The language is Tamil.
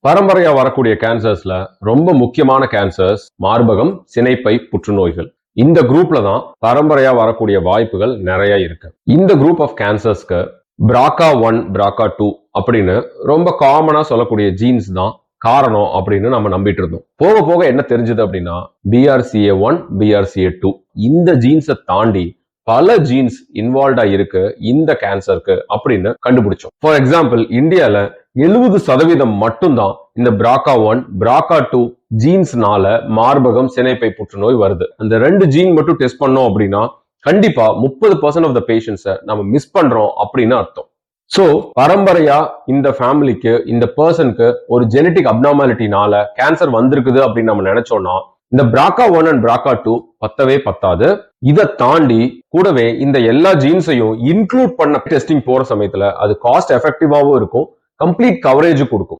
பரம்பரையா வரக்கூடிய கேன்சர்ஸ்ல ரொம்ப முக்கியமான கேன்சர்ஸ் மார்பகம், சினைப்பை புற்றுநோய்கள். இந்த குரூப்ல தான் பரம்பரையா வரக்கூடிய வாய்ப்புகள் நிறைய இருக்கு. இந்த குரூப் ஆஃப் கேன்சர்ஸ்க்கு BRCA1, BRCA2 அப்படின்னு ரொம்ப காமனா சொல்லக்கூடிய ஜீன்ஸ் தான் காரணம் அப்படின்னு நம்ம நம்பிட்டு இருந்தோம். போக போக என்ன தெரிஞ்சது அப்படின்னா BRCA1, BRCA2 இந்த ஜீன்ஸை தாண்டி பல ஜீன்ஸ் இன்வால்வ்டா இருக்கு இந்த கேன்சருக்கு அப்படின்னு கண்டுபிடிச்சோம். ஃபார் எக்ஸாம்பிள், இந்தியால 70% மட்டும்தான் இந்த BRCA1, BRCA2 ஜீன்ஸ்னால மார்பகம், சினைப்பை புற்றுநோய் வருது. அந்த 2 ஜீன் மட்டும் டெஸ்ட் பண்ணோம் அப்படின்னா கண்டிப்பா 30% ஆஃப் த பேஷண்ட்ஸை நம்ம மிஸ் பண்றோம் அப்படின்னு அர்த்தம். சோ பரம்பரையா இந்த ஃபேமிலிக்கு, இந்த பர்சனுக்கு ஒரு ஜெனட்டிக் அப்நார்மாலிட்டினால கேன்சர் வந்திருக்குது அப்படின்னு நம்ம நினைச்சோம்னா இந்த BRCA1 and BRCA2 பத்தவே பத்தாது. இதை தாண்டி கூடவே இந்த எல்லா ஜீன்ஸையும் இன்க்ளூட் பண்ண டெஸ்டிங் போற சமயத்துல அது காஸ்ட் எஃபெக்டிவாவும் இருக்கும், கம்ப்ளீட் கவரேஜ் கொடுக்கும்.